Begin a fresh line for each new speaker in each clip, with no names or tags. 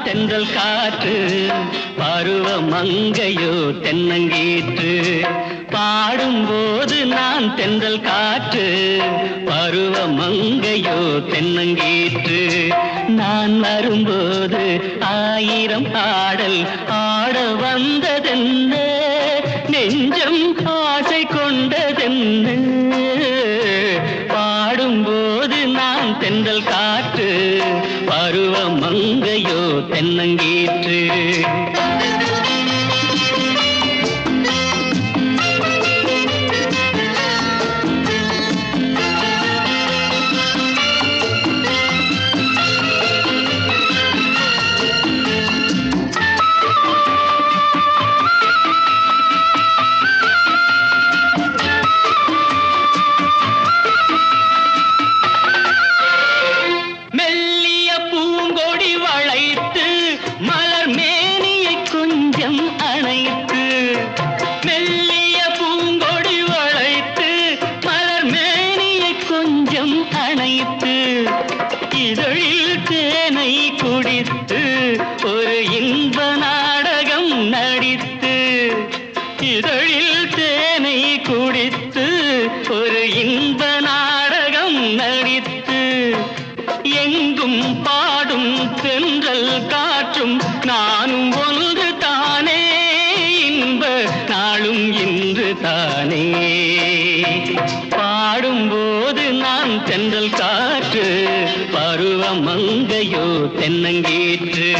தென்றல் காற்று பருவ மங்கையோ தென்னங்கீற்று பாடும்போது நான் தென்றல் காற்று பருவ மங்கையோ தென்னங்கீற்று நான் வரும்போது ஆயிரம் ஆடல் ஆட வந்ததென்ன நெஞ்சம் ஆசை கொண்டதென்ன பாடும்போது நான் தென்றல் காற்று பருவ மங்கையோ தென்னங்கீற்று இதழில் தேனை குடித்து ஒரு இன்ப நாடகம் நடித்து இதழில் தேனை குடித்து ஒரு இன்ப நாடகம் நடித்து எங்கும் பாடும் தென்றல் காற்றும் நானும் ஒன்று தானே இன்ப நாளும் இன்று தானே பாடும்போது நான் தென்றல் காற்று பருவ மங்கையோ தென்னங்கீற்று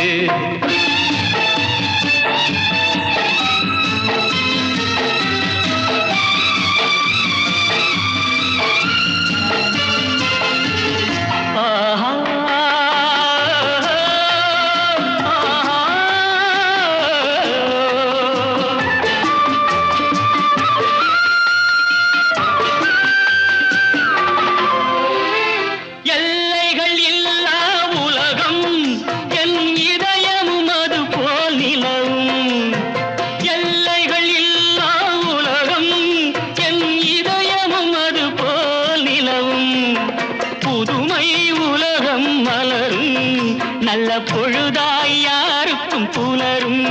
நல்ல பொழுதாய் யாருக்கும் புலரும்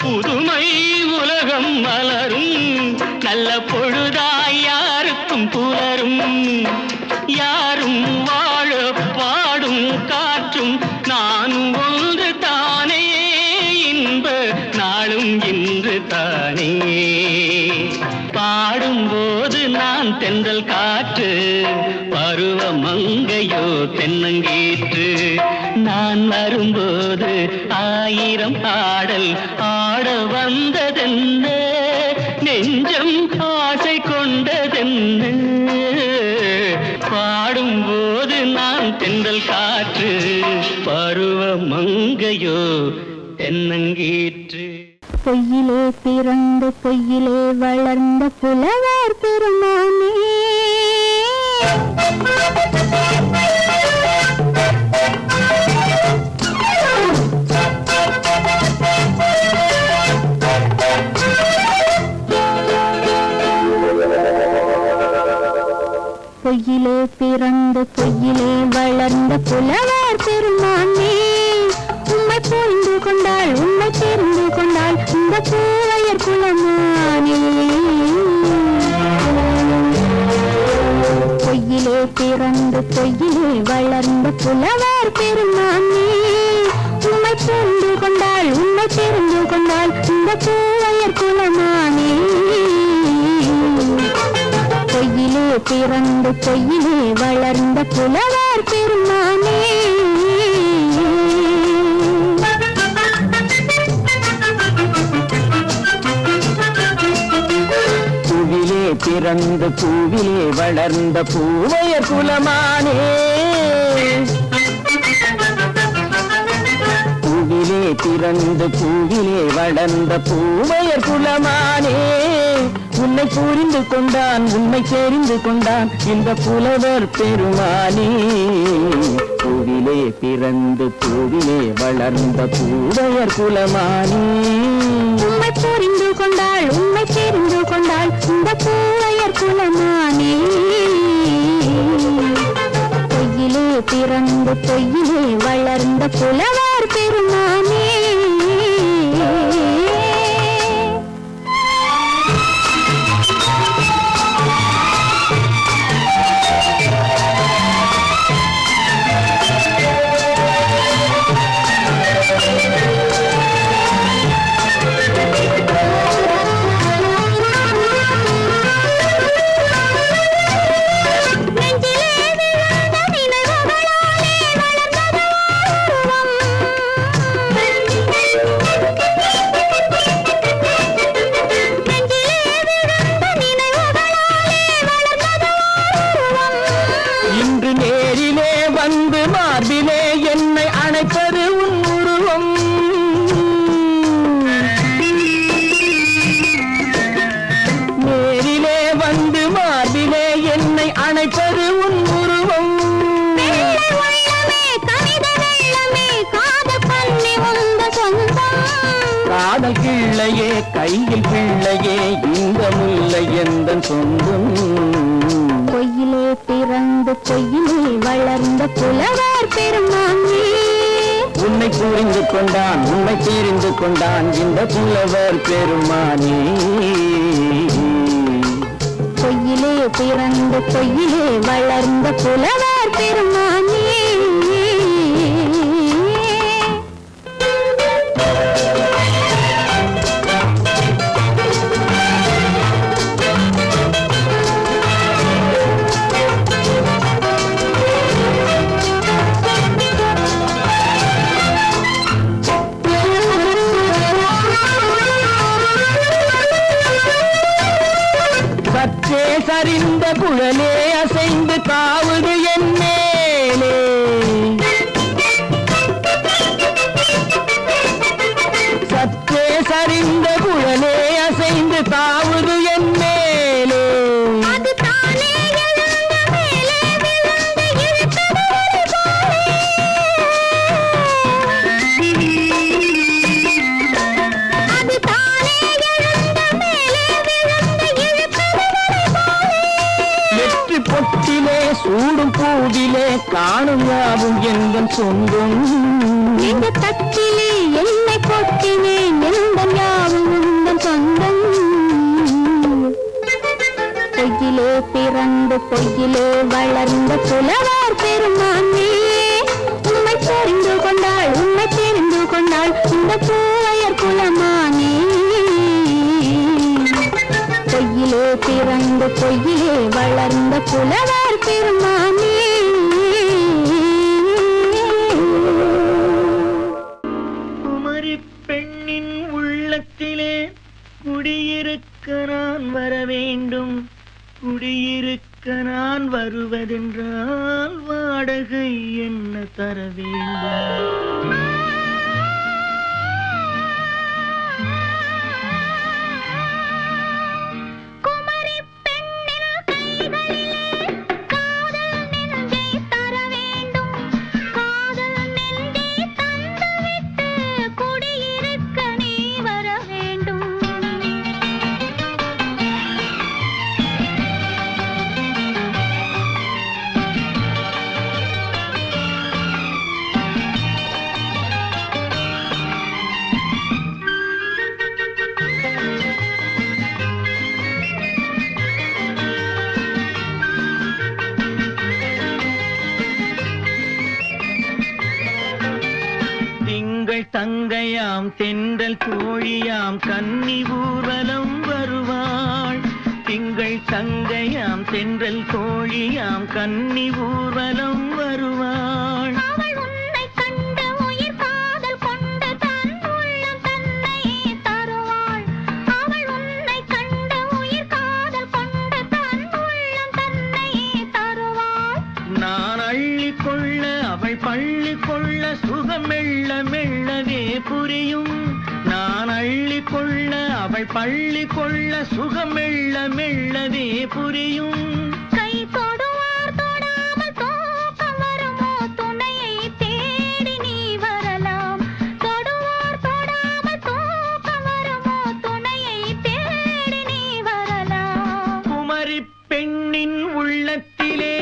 புதுமை உலகம் மலரும் நல்ல பொழுதாய் யாருக்கும் புலரும் யாரும் வாழ பாடும் காற்றும் நானும் ஒன்று தானே இன்ப நாளும் இன்று தானே பாடும்போது நான் தென்றல் காற்று பருவ மங்கையோ தென்னங்கீற்று நான் வரும்போது ஆயிரம் ஆடல் ஆட வந்ததென்ன நெஞ்சம் ஆசை கொண்டதென்ன பாடும்போது நான் தென்றல் காற்று பருவ மங்கையோ தென்னங்கீற்று
பொய்யிலே பிறந்து பொய்யிலே வளர்ந்த புலவர் பெருமானே பொய்யிலே பிறந்து பொய்யிலே வளர்ந்த புலவர் பெருமானே உம்மை புரிந்து கொண்டாள் உம்மை தெரிந்து கொண்டாள் இந்த பூவையர் குலமானே பொய்யிலே பிறந்து பொய்யிலே வளர்ந்த புலவர் பெருமானே உம்மை புரிந்து கொண்டாள் உம்மை தெரிந்து கொண்டாள் இந்த பூவையர் குலமானே பொய்யிலே பிறந்து பொய்யிலே வளர்ந்த புலவர் பெருமானே
பூவிலே பிறந்து பூவிலே வளர்ந்த பூவையர் குலமானே பூவிலே பிறந்து பூவிலே வளர்ந்த பூவையர் குலமானே உன்னை புரிந்து கொண்டான் உன்னை தெரிந்து கொண்டான் இந்த புலவர் பெருமானே பூவிலே பிறந்து பூவிலே வளர்ந்த பூவையர் குலமானே
உம்மை புரிந்து கொண்டாள் உம்மை தெரிந்து கொண்டாள் இந்த பூவையர் குலமானே பொய்யிலே பிறந்து பொய்யிலே வளர்ந்த புலவர் பெருமானே
கையில் பிள்ளையே இந்த முல்லை எந்தன் சொந்தம்.
பொய்யிலே பிறந்து பொய்யிலே வளர்ந்த புலவர் பெருமானே,
உன்னை புரிந்து கொண்டான் உன்னை தெரிந்து கொண்டான் இந்த புலவர் பெருமானே.
பொய்யிலே பிறந்து பொய்யிலே வளர்ந்த புலவர் பெருமானே.
சற்றே சரிந்த குழலே அசைந்து தாவுது என் மேலே, சற்றே சரிந்த குழலே அசைந்து தாவுது என் மேலே.
அது தானே எழுந்த மேலே விழுந்து இழுத்தது ஒரு போலே. அது தானே எழுந்த மேலே விழுந்து இழுத்தது ஒரு போலே.
வெற்றி பொட்டிலே சூடும் பூவிலே காணும் யாவும் எந்தன் சொந்தம்.
இந்த தட்டிலே என்னை கொட்டினேன் எந்தன் யாவும் உந்தன் சொந்தம். பொய்யிலே பிறந்து பொய்யிலே வளர்ந்த புலவர் பெருமானே, உண்மை தெரிந்து கொண்டாள் உண்மை தெரிந்து கொண்டாள் இந்த பூவையர் குலமானே. பொய்யிலே பிறந்து பொய்யிலே வளர்ந்த புலவர் பெருமானே.
குமரி பெண்ணின் உள்ளத்திலே குடியிருக்க நான் வர வேண்டும். குடியிருக்க நான் வருவதென்றால் வாடகை என்ன தர வேண்டும்.
குமரி பெண்ணின் கைகளிலே காதல் நெஞ்சை தர வேண்டும். காதல் நெஞ்சை தந்துவிட்டு குடியிருக்க நீ வர வேண்டும்.
திங்கள் தங்கையாம் தென்றல் தோழியாம் கன்னி ஊர்வலம் வருவாள். திங்கள் தங்கையாம் தென்றல் தோழியாம் கன்னி ஊர்வலம் வருவாள்.
அவள் உன்னை கண்டு உயிர் காதல் கொண்டு தன் உள்ளம் தன்னை தருவாள். அவள் உன்னை கண்டு உயிர் காதல் கொண்டு தன் உள்ளம் தன்னை தருவாள்.
நான் அள்ளி கொள்ள அவள் பள்ளி கொள்ள சுகம் மெல்ல மெல்லவே புரியும். நான் அள்ளி கொள்ள அவள் பள்ளி கொள்ள சுகம் மெல்ல மெல்லவே புரியும்.
கை தொடுவார் தொடாமல் தூக்கம் வருமோ துணையை தேடி நீ வரலாம். தொடுவார் தொடாமல் தூக்கம் வருமோ துணையை தேடி நீ வரலாம்.
குமரி பெண்ணின் உள்ளத்திலே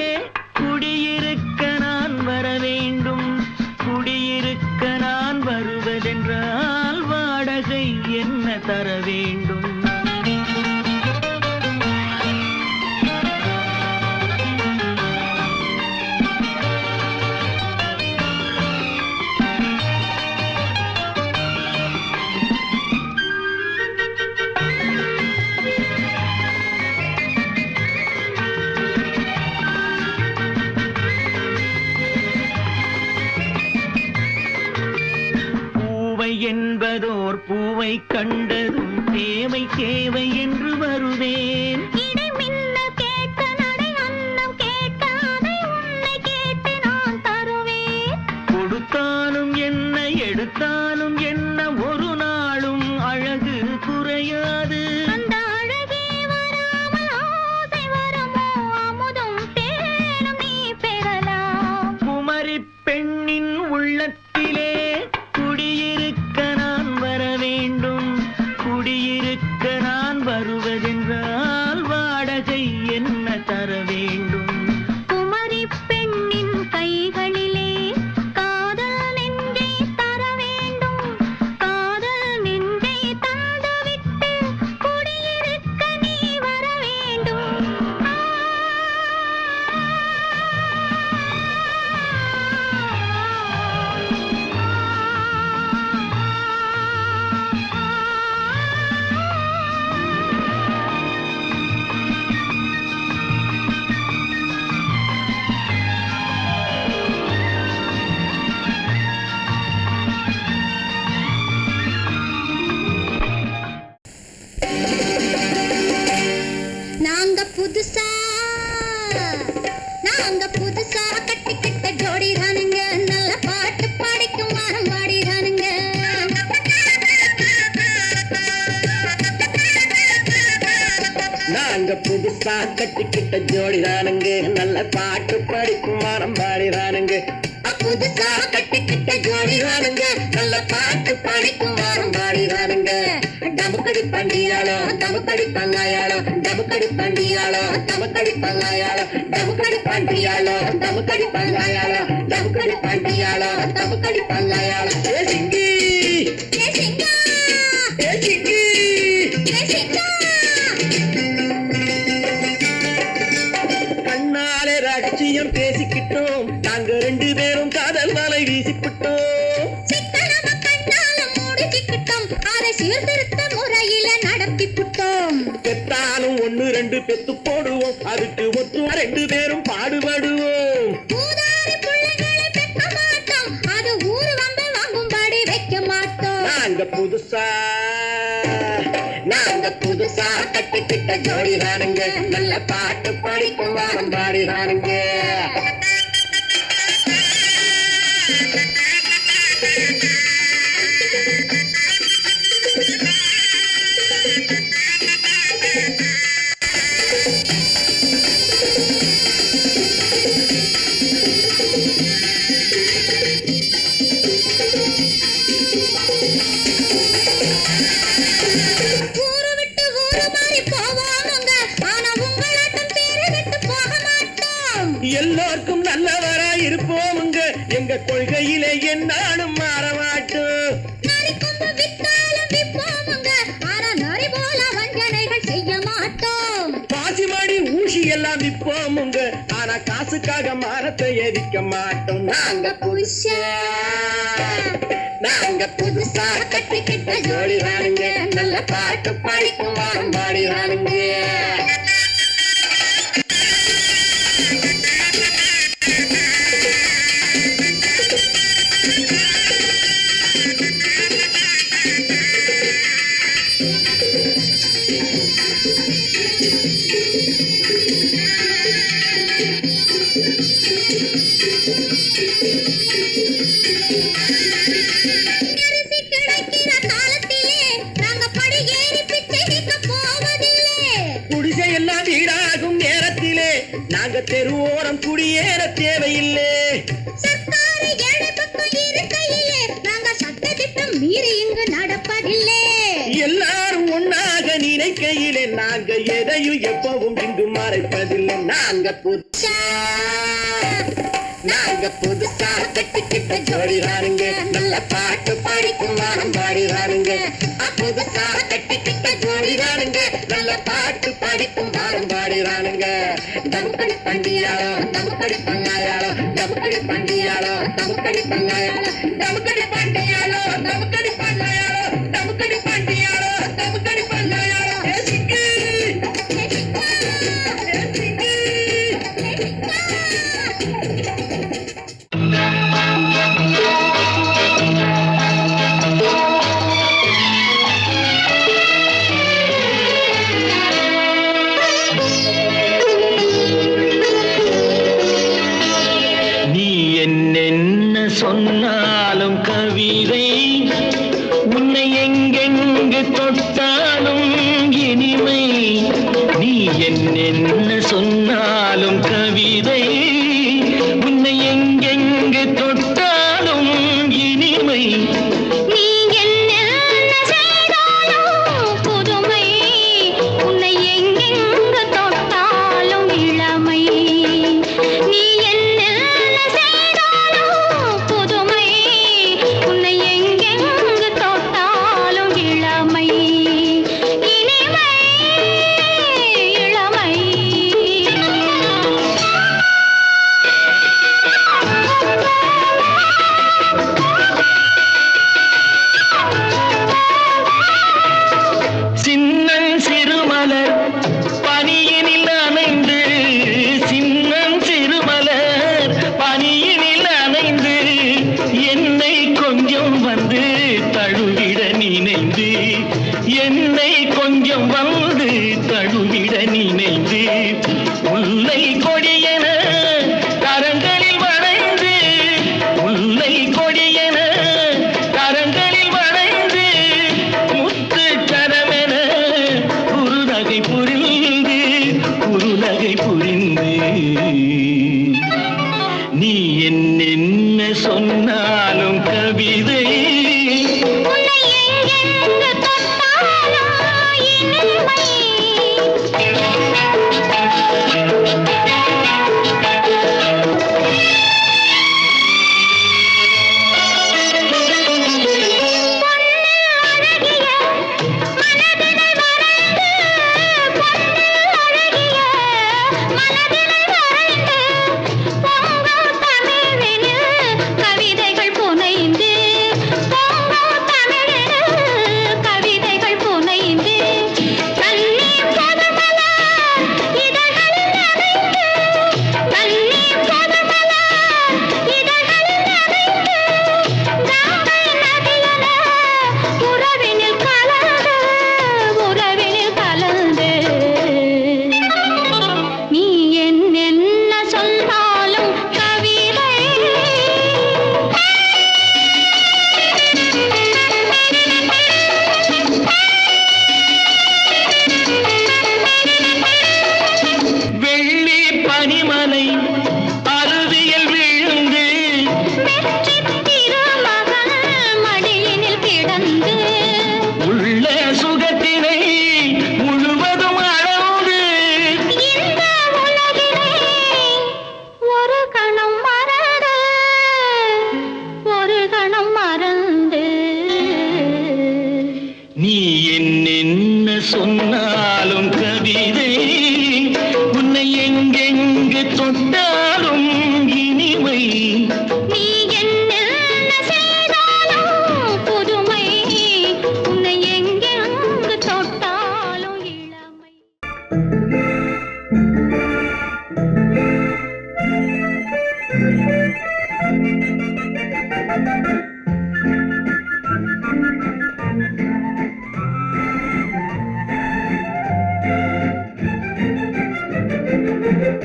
குடியிருக்க நான் வர வேண்டும். குடியிருக்க நான் வருவதென்றால் வாடகை என்ன தர வேண்டும். என்பதோர் பூவை கண்டதும் தேவை தேவை என்று வருவேன்.
இடை மின்னல் கேட்க நடை அன்னம் கேட்க அதை உன்னை கேட்டு நான் தருவேன்.
கொடுத்தாலும் என்ன எடுத்தாலும் என்ன ஒரு நாளும் அழகு குறையாது.
அந்த அழகே வராமல் ஆசை வருமோ அமுதும் தேனும் நீ பெறலாம்.
குமரி பெண்ணின் உள்ளத்திலே குடியிருக்க நான் வர வேண்டும். குடியிருக்க நாங்க புதுசா கட்டிக்கிட்ட ஜோடிதானுங்க நல்ல பாட்டு படிக்கும் வாரம் பாடிதானுங்க புதுசா கட்டிக்கிட்ட ஜோடிதானுங்க நல்ல பாட்டு படிக்கும் வாரம் பாடிதானுங்க டமுக்கடி பண்டியாளோ டமுக்கடி பங்காயாளோ டமுக்கடி பண்டியாளோ டமுக்கடி பங்காயாளோ டமுக்கடி பண்டியாளோ டமுக்கடி பங்காயாளோ டமுக்கடி பண்டியாளோ டமுக்கடி பங்காயாளோ ஏ சிங்கி
ஏ சிங்கா
ஏ சிங்கி
ஏ சிங்கா
கண்ணாலே ரகசியம் பேசிக்கிட்டோம் நாங்க 2 பேரும் காதல் வலை வீசிக்கிட்டோம்
சிக்கனமா கண்ணால மூடிக்கிட்டோம் அதை சீர்திருத்த முறையில நடத்திக்கிட்டோம்
பெத்தாலும் 1-2 பெத்து போடுவோம் அதுக்கு ஒத்து 2 பேரும் பாடுபடுவோம்
ஊதாரி பிள்ளைகளை பெக்க மாட்டோம் அது ஊரு வம்பை வாங்கும்படி வைக்க மாட்டோம் நாங்க புதுசா
கட்டிக்கிட்ட ஜோடிதானுங்க நல்ல பாட்டு படிக்கும் வாரம் பாடிதானுங்க
ஊரு விட்டு ஊரு மாறி போவோமுங்க ஆனா உங்களாட்டம் பேரு விட்டு போக மாட்டோம்
எல்லாருக்கும் நல்லவரா இருப்போமுங்க எங்க கொள்கையிலே என்னாலும் மாற மாட்டோம்
நரி கொம்பு வித்தாலும் விப்போமுங்க ஆனா நரி போல வஞ்சனைகள் செய்ய மாட்டோம்
பாசிமாடி ஊசி எல்லாம் விற்போமுங்க ஆனா காசுக்காக மானத்தை எரிக்க மாட்டோம் நாங்க புதுசா கட்டிக்கிட்ட ஜோடிதானுங்க நல்ல பாட்டு படிக்கும் வாரம் பாடிதானுங்க
அரிசி கிடைக்கிற காலத்திலே நாங்க படி ஏறி பிச்சை கேட்க போவதில்லை
குடிசை எல்லாம் வீடாகும் நேரத்திலே நாங்க தெருவோரம் குடியேற தேவையில்லை
சர்க்காரு ஏழை பக்கம் இருக்கையிலே நாங்க சட்டத்திட்டம் மீறி இங்கு நடப்பதில்லை
எல்லாரும் ஒன்னாக நினைக்கையிலே நாங்க எதையும் எப்பவும் இங்கு மறைப்பதில்லை நாங்க புதுசா கட்டிக்கிட்ட ஜோடிதானுங்க நல்ல பாட்டு படிக்கும் வாரம் பாடிதானுங்க புதுசா கட்டிக்கிட்ட ஜோடிதானுங்க நல்ல பாட்டு படிக்கும் வாரம் பாடிதானுங்க டமுக்கடி பண்டியாளோ டமுக்கடி பங்காயாளோ டமுக்கடி பண்டியாளோ டமுக்கடி பங்காயாளோ டமுக்கடி பண்டியாளோ டமுக்கடி பங்காயாளோ டமுக்கடி பண்டியாளோ டமுக்கடி பங்காயாளோ ஏ சிக்கி ஏ சிக்கி நீ என்னென்ன சொன்னாலும் கவிதை உன்னை எங்கெங்கு தொட்டாலும் இனிமை நீ என்னென்ன சொன்னாலும் கவிதை உன்னை எங்கெங்கு தொட்டாலும் இனிமை
நீ என்ன செய்தாலும் புதுமை உன்னை எங்கெங்கு தொட்டாலும் இளமை நீ என்ன செய்தாலும் புதுமை உன்னை எங்கெங்கு தொட்டாலும் இளமை இனிமை இளமை
சின்னன் சிறுமலர் பனியினில் அணைந்து சின்னன் சிறுமலர் பனியினில் அணைந்து என்னை கொஞ்சம் வந்து தழுவிட நினைந்து என்னை கொஞ்சம் வந்து தழுவிட நினைந்து முல்லை கொடியென கரங்களில் வளைந்து முல்லை கொடியென கரங்களில் வளைந்து முத்து கரமென குறுநகை புரிந்து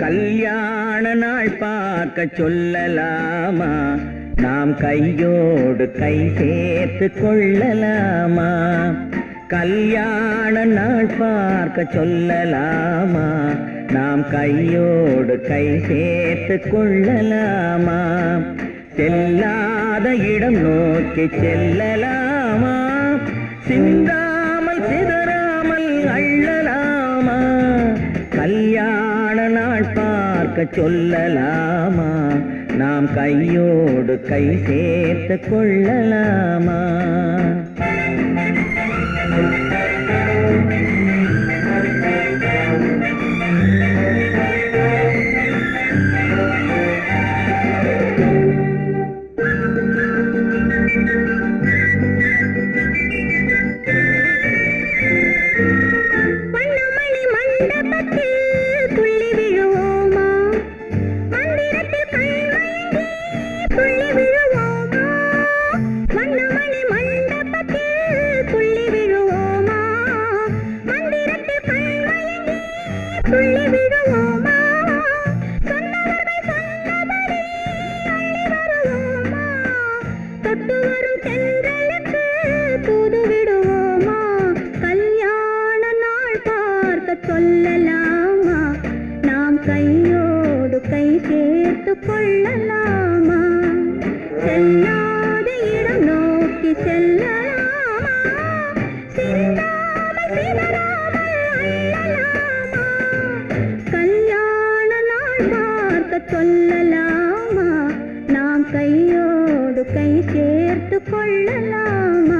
கல்யாண நாள் பார்க்க சொல்லலாமா, நாம் கையோடு கை சேர்த்து கொள்ளலாமா. கல்யாண நாள் பார்க்க சொல்லலாமா, நாம் கையோடு கை சேர்த்து கொள்ளலாமா. செல்லாத இடம் நோக்கி செல்லலாமா, சிந்தாமல் சிதறாமல் அள்ளலாமா. கல்யாண நாள் பார்க்க சொல்லலாமா, நாம் கையோடு கை சேர்த்து கொள்ளலாமா. சொல்லலாமா, நாம் கையோடு கை சேர்த்து கொள்ளலாமா. செல்லாத இடம் நோக்கி செல்லலாமா, சிந்தாமல் சிதறாமல் அள்ளலாமா. கல்யாண நாள் பார்க்க சொல்லலாமா, நாம் கையோடு கை சேர்த்து கொள்ளலாமா.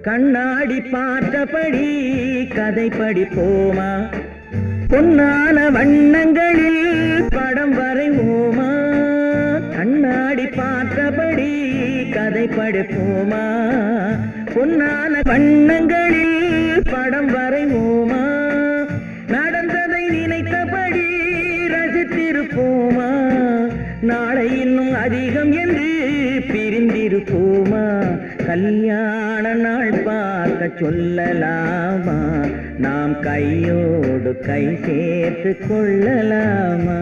கண்ணாடி பார்த்தபடி கதை படிப்போமா, பொன்னான வண்ணங்களில் படம் வரைவோமா. கண்ணாடி பார்த்தபடி கதை படிப்போமா, பொன்னான வண்ணங்களில் படம் வரைவோமா. நடந்ததை நினைத்தபடி ரசித்திருப்போமா, நாளை இன்னும் அதிகம் என்று பிரிந்திருப்போமா. கல்யாண நாள் பார்க்க சொல்லலாமா, நாம் கையோடு கை சேர்த்து கொள்ளலாமா.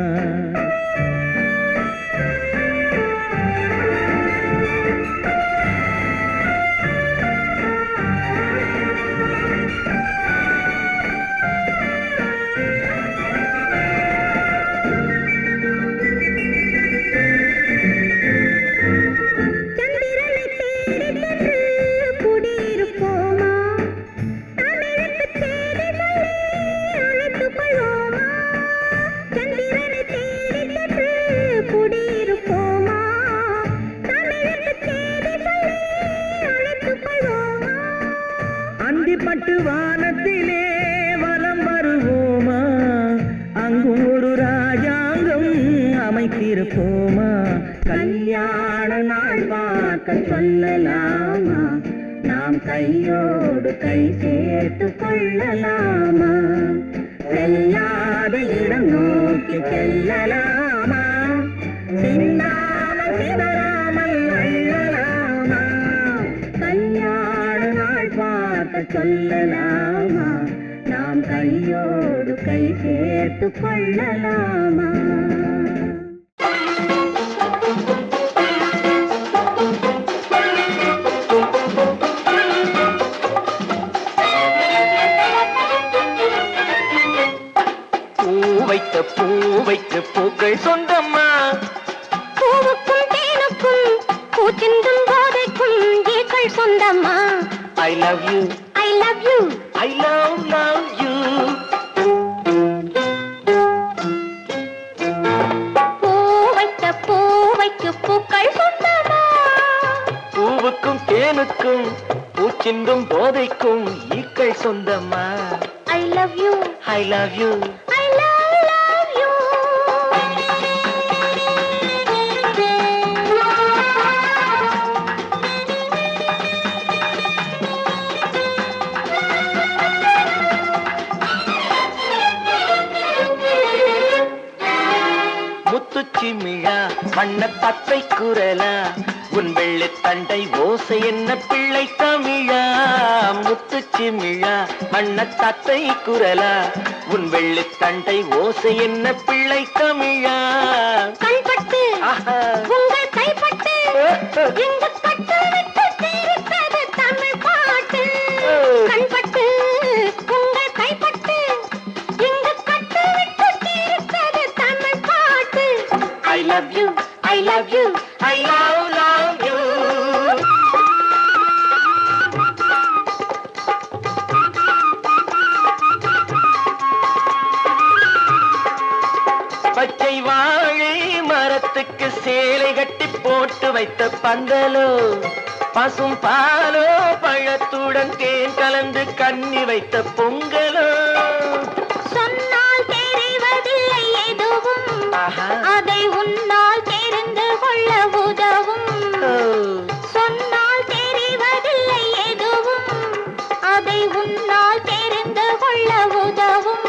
பட்டு வானத்திலே வலம் வருவோமா, அங்கும் ஒரு ராஜாங்கம் அமைத்திருப்போமா. கல்யாண நாள் பார்க்க சொல்லலாமா, நாம் கையோடு கை சேர்த்து கொள்ளலாமா. செல்லாத இடம் நோக்கி செல்லலாமா, சிந்தாமல் சிதறாமல் அள்ளலாமா. கல்யாண நாள் பார்க்க சொல்லலாமா, நாம் கையோடு கை சேர்த்து கொள்ளலாமா. பூவைக்கு பூக்கள் சொந்தம்மா,
பூவுக்கும் தேனுக்கும் பூச்சிந்தும் போதைக்கும் ஈக்கள் சொந்தம்மா.
I love you,
I love you,
I love you.
பூவைக்கு பூக்கள் சொந்தம்மா,
பூவுக்கும் தேனுக்கும் பூச்சிந்தும் போதைக்கும் ஈக்கள் சொந்தம்மா.
I love you,
I love you,
I love you.
சிமிழா வண்ண தத்தை குரலா உன் வெள்ளி தண்டை ஓசை என்ன பிள்ளை தமிழா முத்து சிமிழா வண்ண தத்தை குரலா உன் வெள்ளி தண்டை ஓசை என்ன பிள்ளை தமிழா
கண்பட்டு உங்கள் கைப்பட்டு இங்கு பட்டு விட்டு தீர்த்தது தமிழ் பாட்டு கண்பட்டு உங்கள் கைப்பட்டு இங்கு பட்டு விட்டு தீர்த்தது தமிழ் பாட்டு
I love you, I love you, I love you. பச்சை வாழை மரத்துக்கு சேலை கட்டி போட்டு வைத்த பந்தலோ பசும் பாலோ பழத்துடன் தேன் கலந்து கண்ணி வைத்த பொங்கலோ
சொன்னால் தெரிவதில்லை எதுவும் அதை உன்னால் தெரிந்து கொள்ள உதவும் சொன்னால் தெரிவதில்லை எதுவும் அதை உன்னால் தெரிந்து கொள்ள உதவும்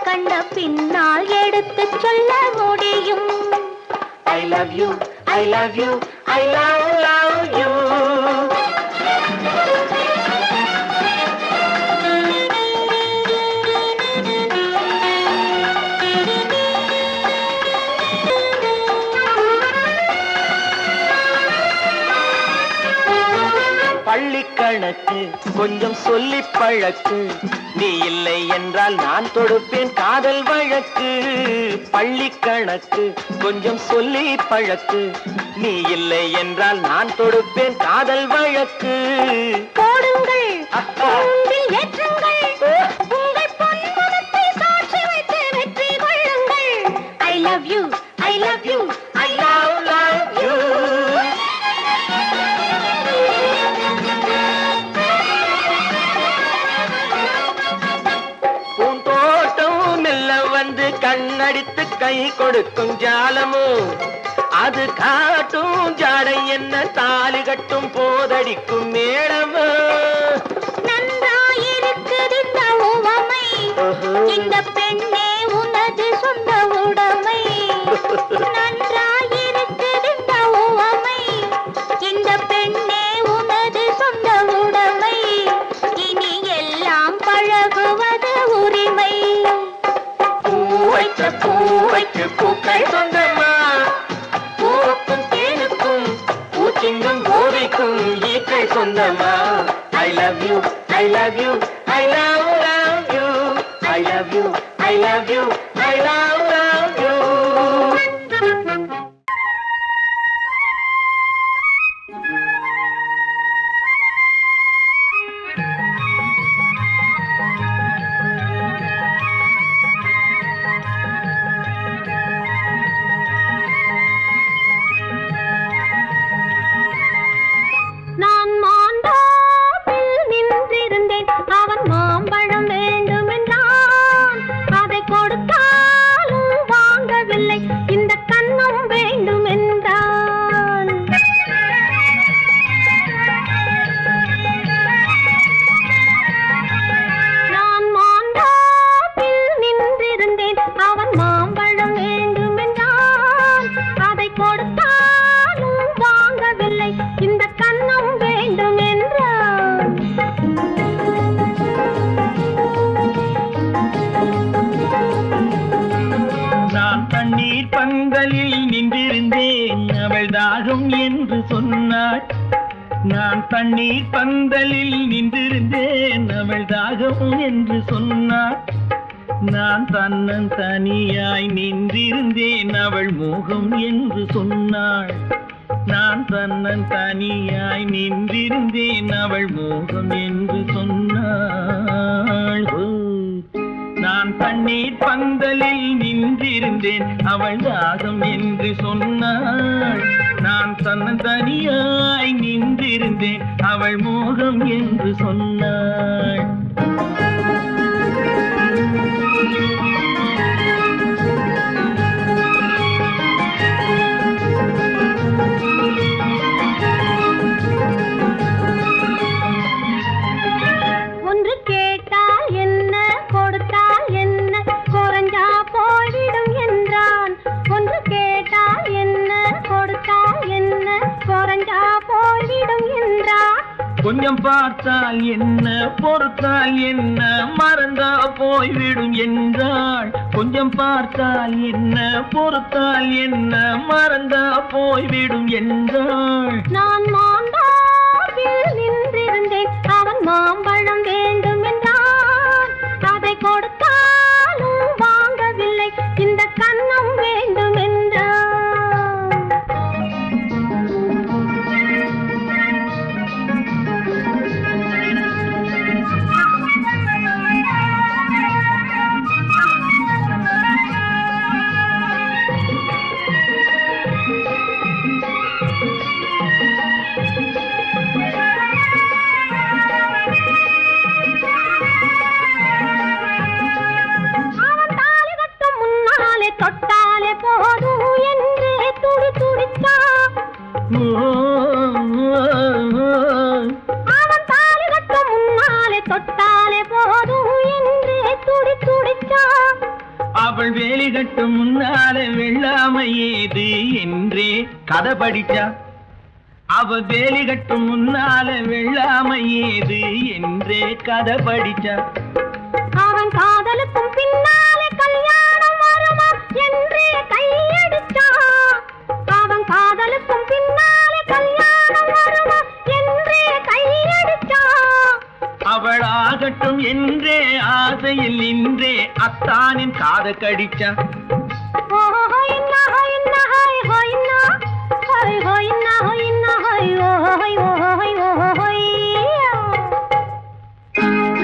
கண்ட பின்னால் எடுத்துச் சொல்ல முடியும்
I love you, I love you, I love you. பள்ளி கணக்கு கொஞ்சம் சொல்லி பழக்கு நீ இல்லை என்றால் நான் தொடுப்பேன் காதல் வழக்கு பள்ளி கணக்கு கொஞ்சம் சொல்லி பழக்கு நீ இல்லை என்றால் நான் தொடுப்பேன் காதல் வழக்கு
போடுங்கள் கூண்டில் ஏற்றுங்கள் உங்கள் பொன்மனத்தை சாட்சி வைத்து வெற்றி கொள்ளுங்கள் I love you, I love you,
I love you. பூந்தோட்டம் மெல்ல வந்து கண்ணடித்து கை கொடுக்கும் ஜாலமோ அது காட்டும் ஜாடை என்ன தாலி கட்டும் போதடிக்கும் மேளமோ
நன்றாயிருக்குது இந்த உவமை இந்த பெண்ணே உனது சொந்த உடைமை நன்றாயிருக்குது இந்த உவமை இந்த பெண்ணே உனது சொந்த உடைமை இனி எல்லாம் பழகுவது உரிமை
பூவைக்கு பூக்கள் சொந்தமா பூவுக்கும் தேனுக்கும் பூச்சிங்கும் போதைக்கும் ஈக்கள் சொந்தமா I love you, I love you, I love you, I love you, I love you, I love you.
நான் மாண்டாப்பில் நின்றிருந்தேன் அவன் மாம்பழம் வேண்டுமென்றான் அதை கொடுத்தாலும் வாங்கவில்லை இந்த கண்ணம் வேண்டுமென்றான் நான் மாண்டாப்பில் நின்றிருந்தேன் அவன் மாம்பழம் வேண்டுமென்றான் அதை கொடுத்தாலும் வாங்கவில்லை இந்த கண்ணம் வேண்டும் என்றான்
நான் தண்ணீர் பந்தலில் நின்றிருந்தேன் அவள் தாகம் என்று சொன்னாள் நான் தண்ணீர் பந்தலில் நின்றிருந்தேன் அவள் தாகம் என்று சொன்னாள் நான் தன்னன் தனியாய் நின்றிருந்தேன் அவள் மோகம் என்று சொன்னாள் நான் தன்னன் தனியாய் நின்றிருந்தேன் அவள் மோகம் என்று சொன்னாள் நான் தண்ணீர் பந்தலில் நின்றிருந்தேன் அவள் தாகம் என்று சொன்னாள் நான் தன்னன் தனியாய் நின்றிருந்தேன் அவள் மோகம் என்று சொன்னாள்
ஒன்று கேட்டால் என்ன கொடுத்தால் என்ன குறைஞ்சா போய்விடும் என்றான் ஒன்று கேட்டால்
கொஞ்சம் பார்த்தால் என்ன பொறுத்தால் என்ன மறந்தா போய்விடும் என்றாள். கொஞ்சம் பார்த்தால் என்ன பொறுத்தால் என்ன மறந்தா போய்விடும் என்றாள்.
நான் மாந்தாவில் நின்றிருந்தேன், அவன் மாம்பழம் வேண்டும் என்றான். அதை கொடுத்தாலும் வாங்கவில்லை, இந்த கன்னம் வேண்டும் என்றான். தொட்டாலே போதும் என்றே துடி துடித்தான். அவன் தாலி கட்ட முன்னாலே தொட்டாலே போதும் என்றே துடி துடித்தான்.
அவள் வேலி கட்டும் முன்னாலே வெள்ளாமை ஏது என்றே கதை படிச்சா. அவள் வேலி கட்டும் முன்னாலே வெள்ளாமை ஏது என்றே கதை படிச்சா.
அவன் காதலுக்கும் பின்னாலே கல்யாணம் வருமா என்றே கையடிச்சான். அவன் காதலுக்கும் பின்னாலே கல்யாணம் வருமா என்றே கையடிச்சான்.
அவள் ஆகட்டும் என்றே ஆசையில் நின்றே அத்தானின் காத கடிச்சா.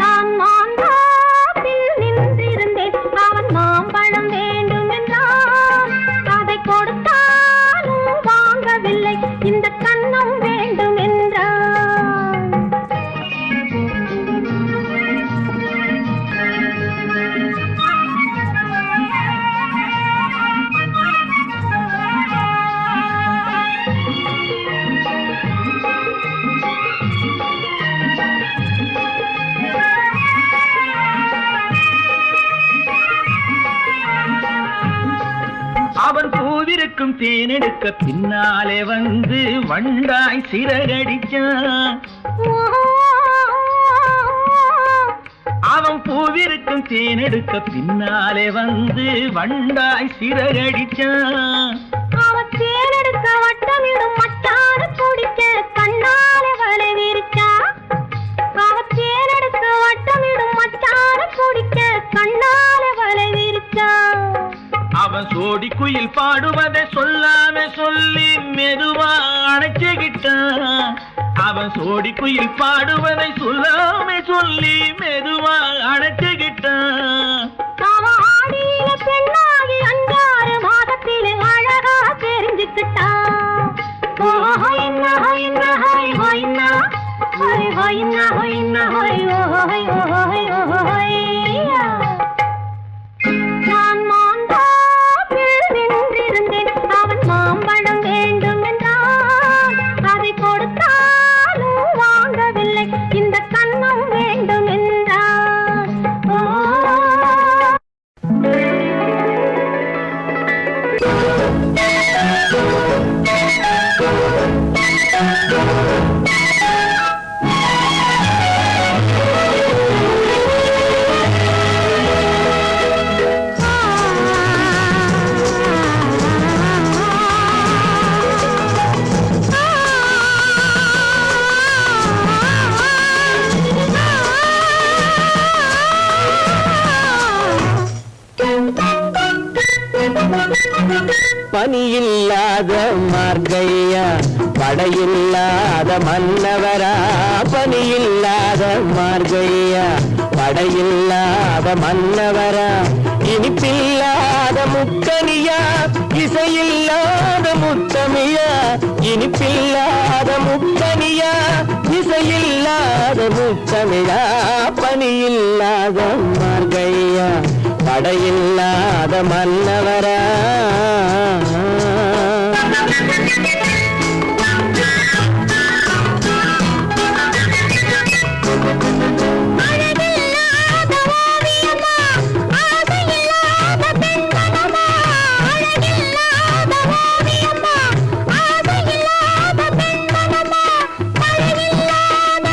நான் மாந்தாவில் நின்றிருந்தேன், அவன் மாம்பழம் வேண்டும் என்றான். அதை கொடுத்தாலும் வாங்கவில்லை, இந்த கன்னம் வேண்டும் என்றான்.
அவன் பூவிருக்கும் தேனெடுக்க பின்னாலே வந்து வண்டாய் சிறகடிச்சான். அவன் பூவிருக்கும் தேனெடுக்க பின்னாலே வந்து வண்டாய் சிறகடிச்சான்.
அவன் தேனெடுக்க வட்டமிடும் மட்டான குடிக்க கண்ணாலே வலை விரிச்சா. அவன் தேனெடுக்க வட்டமிடும் மட்டான குடிக்க கண்ணாலே வலை விரிச்சா.
அவன் சோடி குயில் பாடுவதை சொல்லாம சொல்லி மெதுவா அணைச்சுக்கிட்டான். அவன் சோடி குயில் பாடுவதை சொல்லாம சொல்லி மெதுவா அணைச்சுக்கிட்டான்.
அவன் ஆடியில பெண்ணாகி 5-6 மாதத்திலே அழகா தெரிஞ்சுக்கிட்டான். நான் மாந்தாவில் நின்றிருந்தேன், அவன் மாம்பழம் வேண்டும் என்றான். அதை கொடுத்தாலும் வாங்கவில்லை, இந்த கன்னம் வேண்டும் என்றான்.
பனியில்லாத மார்கையா படையில்லாத மன்னவரா. பனியில்லாத மார்கையா படையில்லாத மன்னவரா. இனிப்பில்லாத முக்கனியா இசையில்லாத முத்தமியா. இனிப்பில்லாத முக்கனியா இசையில்லாத முத்தமிழா. பனியில்லாத மார்கையா படையில்லாத மன்னவரா.
அழகில்லாத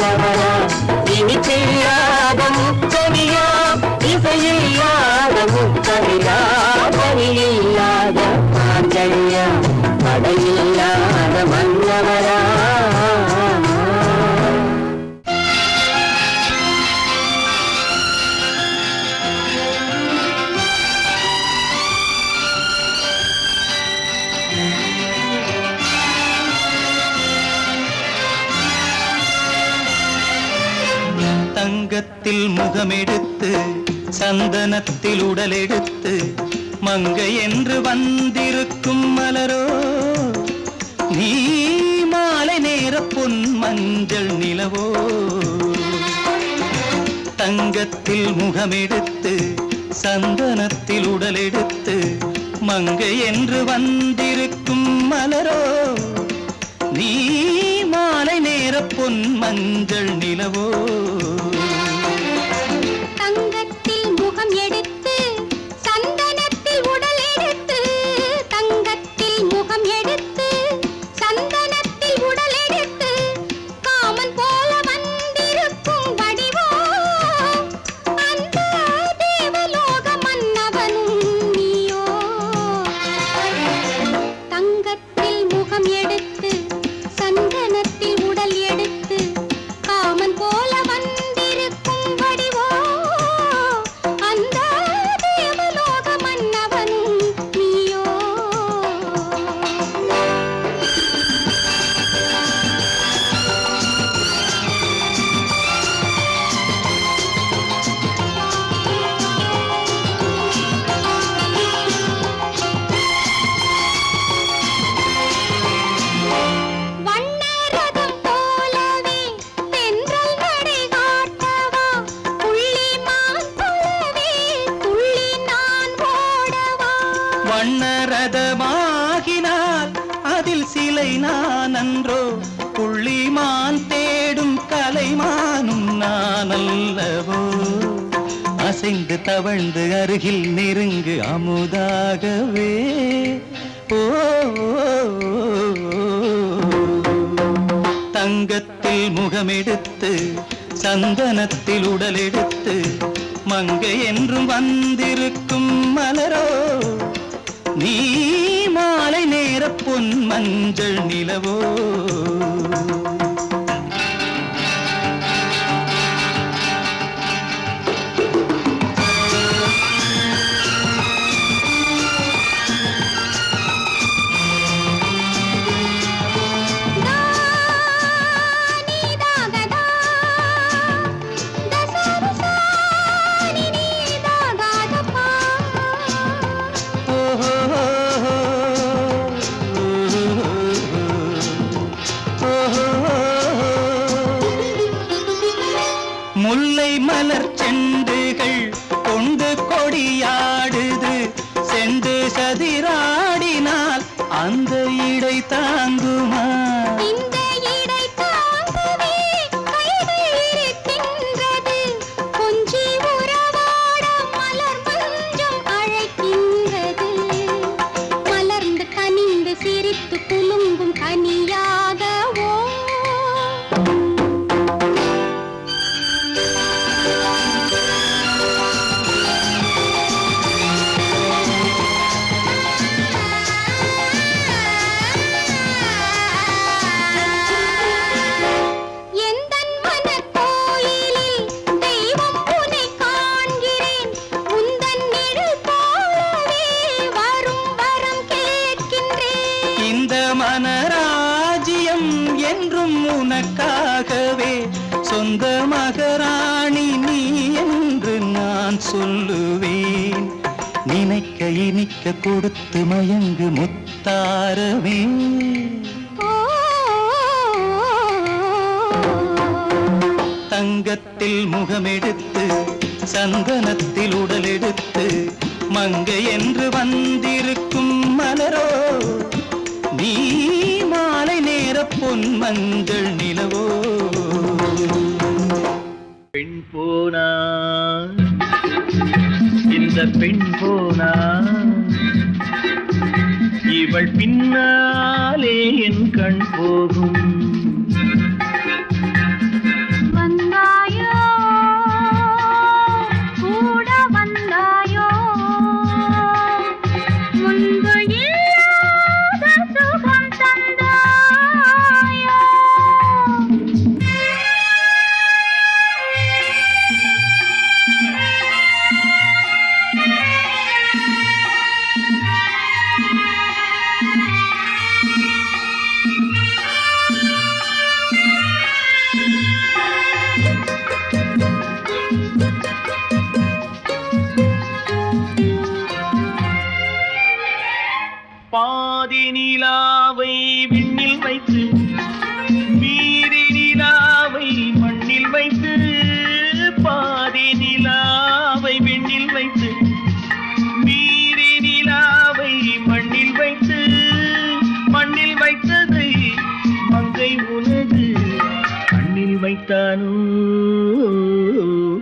மன்னவரா இனிப்பில்லாத முக்கனியா இசையில்லாத முக்கனியா பணியில்லாத மாஞ்சையா படையில்லாத மன்னவரா
தங்கத்தில் முகமெடுத்து சந்தனத்தில் உடலெடுத்து மங்கை என்று வந்திருக்கும் மலரோ நீ மாலை நேர பொன் மஞ்சள் நிலவோ தங்கத்தில் முகமெடுத்து சந்தனத்தில் உடலெடுத்து மங்கை என்று வந்திருக்கும் மலரோ நீ மாலை நேர பொன் மஞ்சள் நிலவோ
தங்கத்தில் முகம் எடுத்து சந்தனத்தில் உடல் எடுத்து தங்கத்தில் முகம் எடுத்து சந்தனத்தில் உடல் எடுத்து காமன் போல வந்திருக்கும் வடிவோ அந்த தேவலோக மன்னவனும் நீயோ தங்கத்தில் முகம் எடுத்து சந்தனத்தில் உடல் எடுத்து காமன் போல வந்திருக்கும் வடிவோ அந்த தேவலோக மன்னவனும் நீயோ வண்ணரதம் போலவே தென்றல் நடை காட்டவா புள்ளிமான் போலவே துள்ளி நான் ஓடவா
வண்ணரதமாகினால் அதில் சிலை நான் அன்றோ புள்ளிமான் தேடும் கலைமானும் நான் அல்லவோ அசைந்து தவழ்ந்து அருகில் நெருங்கு அமுதாகவே ஓ தங்கத்தில் முகமெடுத்து சந்தனத்தில் உடலெடுத்து மங்கை என்றும் வந்திருக்கும் மலரோ நீ மாலை நேர பொன் மஞ்சள் நிலவோ முல்லை மலர் செண்டுகள் கொண்டு கொடியாடுது செண்டு சதிராடினால் அந்த இடை தாங்குமா
இந்த இடை தாங்கவே கைகள் இருக்கின்றது கொஞ்சி உறவாட மலர் மஞ்சம் அழைக்கின்றது மலர்ந்து கனிந்து சிரித்து குலுங்கும் கனியாகவோ எந்தன் மனக்கோயிலில் தெய்வம் உன்னை காண்கிறேன் உந்தன் நிழல் போலவே வரும் வரம் கேட்கின்றேன்
இந்த மனராஜ்யம் என்றும் உனக்காகவே சொந்த மகராணி நீ என்று நான் சொல்லுவேன் நினைக்க இனிக்க கொடுத்து மயங்கு முத்தாரவே தங்கத்தில் முகமெடுத்து சந்தனத்தில் உடலெடுத்து மங்கை என்று வந்திருக்கும் மலரோ நீ மாலை நேர பொன் மஞ்சள் நிலவோ பெண் போனா இந்த பெண் போனா இவள் பின்னாலே என் கண் போகும் வைத்தானோ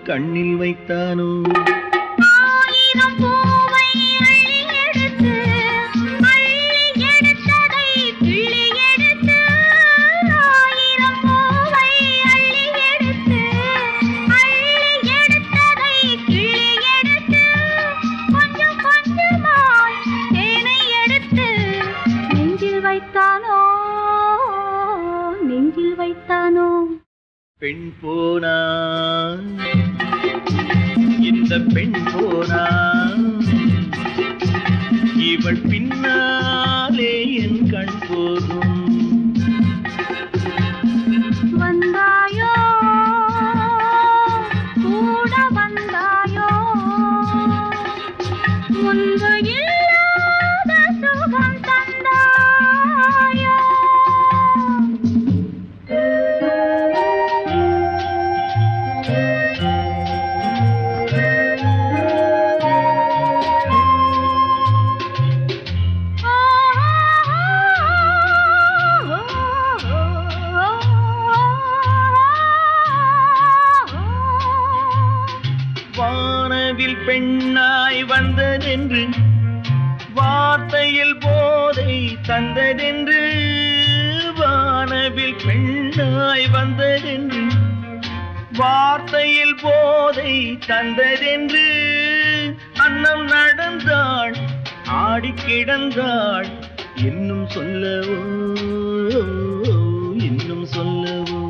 கண்ணில் வைத்தானோ
ஆயிரம் பூவை அள்ளி எடுத்து எடுத்ததை கிள்ளி எடுத்து ஆயிரம் பூவை அள்ளி எடுத்து எடுத்ததை கிள்ளி எடுத்து கொஞ்சம் கொஞ்சமாய் தேனை எடுத்து நெஞ்சில் வைத்தானோ நெஞ்சில் வைத்தானோ
பெண் போனா இந்த பெண் போனா இவள் பின்னாலே என் கண் போகும்
வந்தாயோ கூட வந்தாயோ முன்பு இல்லாத சுகம் தந்தாயோ
வானவில் பெண்ணாய் வந்ததென்று வார்த்தையில் போதை தந்ததென்று வானவில் பெண்ணாய் வந்ததென்று வார்த்தையில் போதை தந்ததென்று அன்னம் நடந்தாள் ஆடி கிடந்தாள் இன்னும் சொல்லவோ இன்னும் சொல்லவோ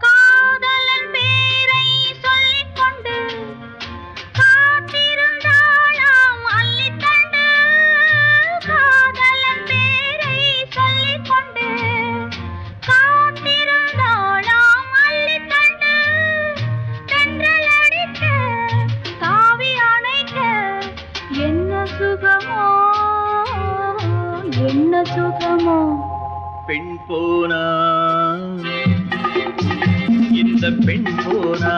காதலன் பேரை சொல்லிக் கொண்டு காத்திருந்தாளாம் அள்ளித்தண்டு காதலன் பேரை சொல்லிக் கொண்டு காத்திருந்தாளாம் அள்ளித்தண்டு தென்றல் அடிக்க தாவி அணைக்க என்ன சுகமோ என்ன சுகமோ
பெண் போனா இந்த பெண் போனா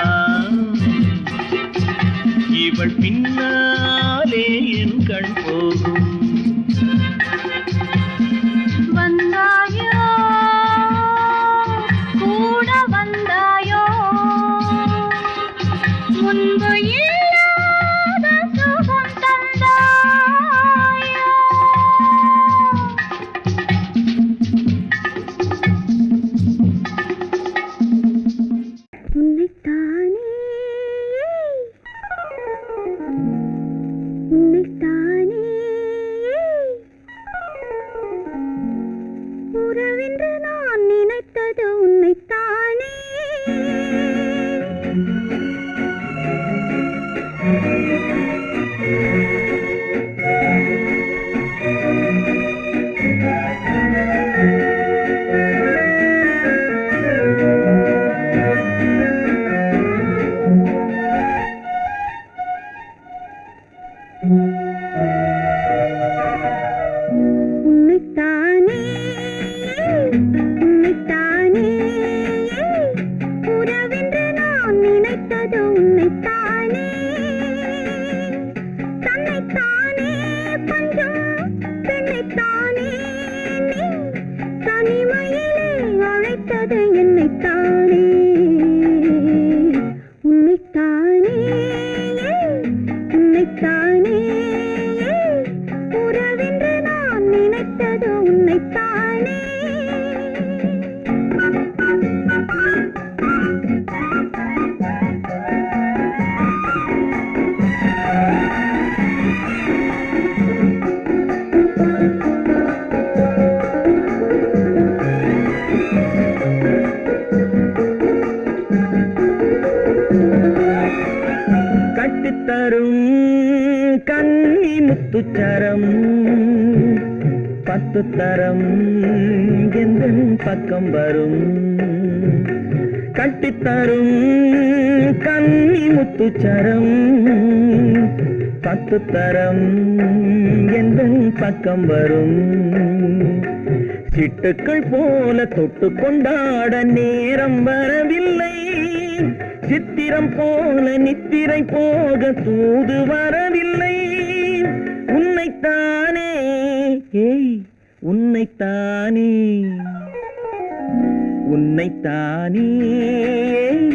இவள் பின்னாலே என் கண் போகும்
வந்தாயோ கூட வந்தாயோ முன்பு இல்லாத சுகம் தந்தாயோ உன்னைத்தானே உன்னைத்தானே உறவென்று நான் நினைத்தது உன்னைத்தானே உன்னைத்தானே உன்னைத்தானே உறவென்று நான் நினைத்தது உன்னைத்தானே தன்னைத்தானே பஞ்சம் பெண்ணைத்தானே நீ தனிமையிலே அழைத்தது என்னைத்தானே உன்னைத்தானே உன்னைத்தானே உறவென்று நான் நினைத்தது உன்னைத்தானே
கட்டித்தரும் கன்னி முத்துச்சரம் 10 தரம் எந்தன் பக்கம் வரும் கட்டித்தரும் கன்னி முத்துச்சரம் 10 தரம் எந்தன் பக்கம் வரும் சிட்டுக்கள் போல தொட்டு கொண்டாட நேரம் வரவில்லை சித்திரம் போல நித்திரை போக தூது வரவில்லை உன்னைத்தானே ஏய் உன்னைத்தானே உன்னைத்தானே ஏய்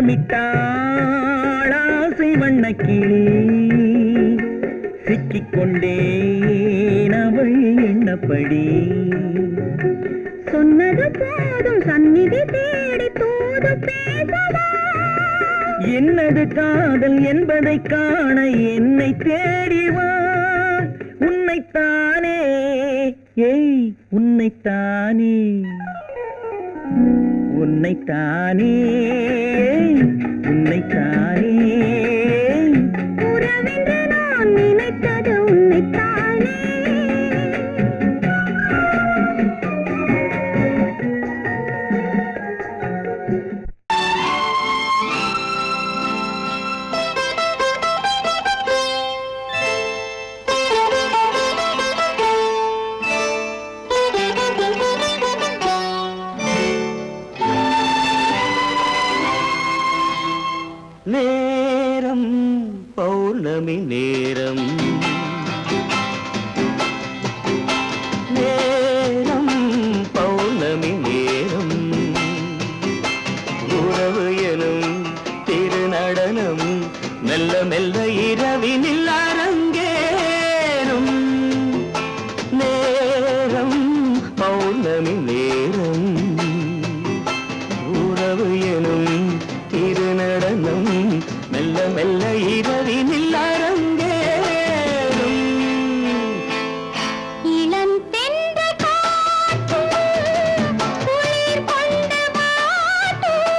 வட்டமிட்டாள் ஆசை வண்ணக்கிளி சிக்கிக்கொண்டேன் அவள் எண்ணப்படி
சொன்னது போதும் சந்நிதி தேடி தூது பேசவா
என்னது காதல் என்பதை காண என்னை தேடிவா உன்னைத்தானே ஏய் உன்னைத்தானே உன்னைத்தானே உன்னைத்தானே
உறவென்று நான் நினைத்தது உன்னைத்தானே
நேரம் பௌர்ணமி நேரம் நேரம் பௌர்ணமி நேரம் உறவு எனும் திருநடனம் மெல்ல மெல்ல இரவினில் அரங்கேறும் நேரம் பௌர்ணமி நேரம் உறவு எனும் திருநடனம் மெல்ல மெல்ல இரவினில் அரங்கேறும்
இளம் தென்றல் காற்றும் குளிர் கொண்டு வாட்டும்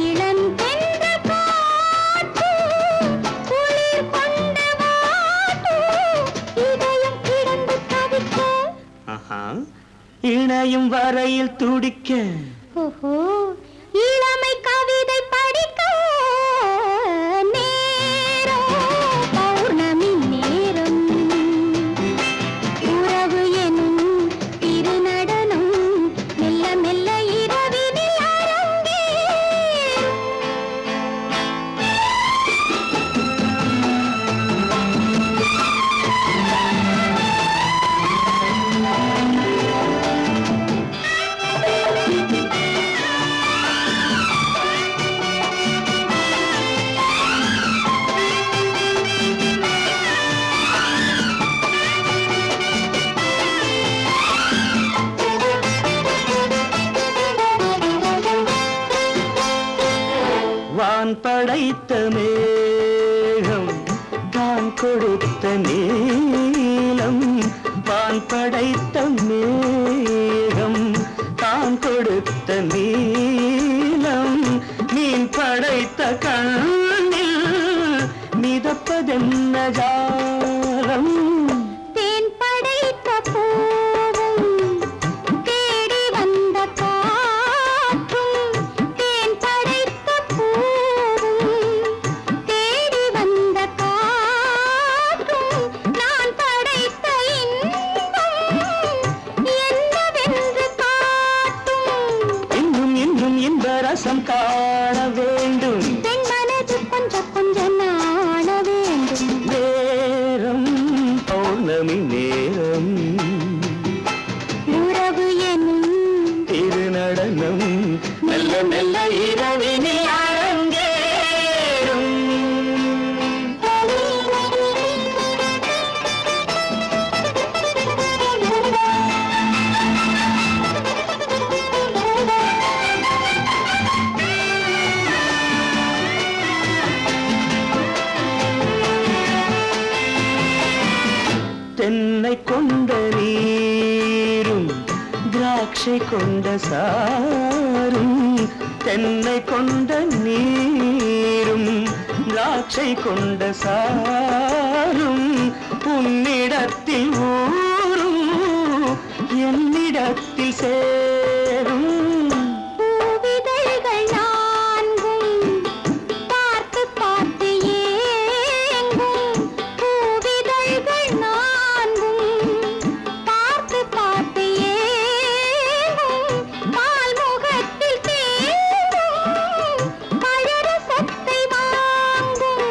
இளம் தென்றல் காற்றும் குளிர் கொண்டு வாட்டும் இதயம் கிடந்து தவிக்க
இணையும் வரையில் துடிக்க
ஓஹோ இளமை கவிதை படிக்க நேரம் பௌர்ணமி நேரம் உறவு எனும் திருநடனம் மெல்ல மெல்ல இரவினில் அரங்கேறும்
வான் படைத்த மேகம் தான் கொடுத்த நீலம் வான் படைத்த மேகம் தான் கொடுத்த நீலம் மீன் படைத்த கண்ணில் மிதப்பதென்ன ஜாலம்
தேன் படைத்த பூவும் தேடி வந்த காற்றும் தேன் படைத்த பூவும் தேடி வந்த காற்றும் நான் படைத்த இன்பம் என்னவென்று காட்டும்
இன்னும் இன்னும் இன்ப ரசம் காண வேண்டும்
பெண் மனது கொஞ்சம் கொஞ்சம் நாண வேண்டும்
நேரம் பௌர்ணமி நேரம்
உறவு எனும்
திருநடனம் மெல்ல மெல்ல இரவினில் அரங்கேறும் தென்னை கொண்ட நீரும் திராட்சை கொண்ட சாரும் தென்னை கொண்ட நீரும் திராட்சை கொண்ட சாரும் உன்னிடத்தில் ஊரும் என்னிடத்தில் சேரும்
பூவிதழ்கள் நான்கும் பார்த்து பார்த்து ஏங்கும் பூவிதழ்கள் நான்கும் பார்த்து பார்த்து ஏங்கும் பால் முகத்தில் தேங்கும் பழரசத்தை வாங்கும்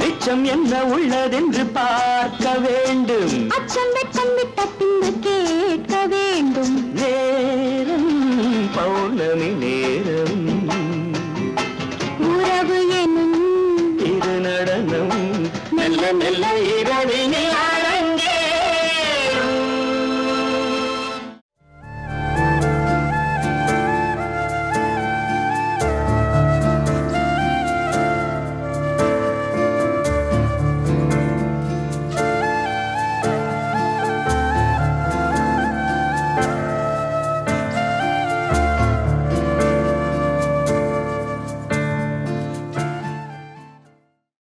மிச்சம் என்ன உள்ளதென்று பார்க்க வேண்டும்
அச்சம் வெட்கம் விட்ட பின்பு கேட்க வேண்டும்
நேரம் பௌர்ணமி நேரம்
மெல்ல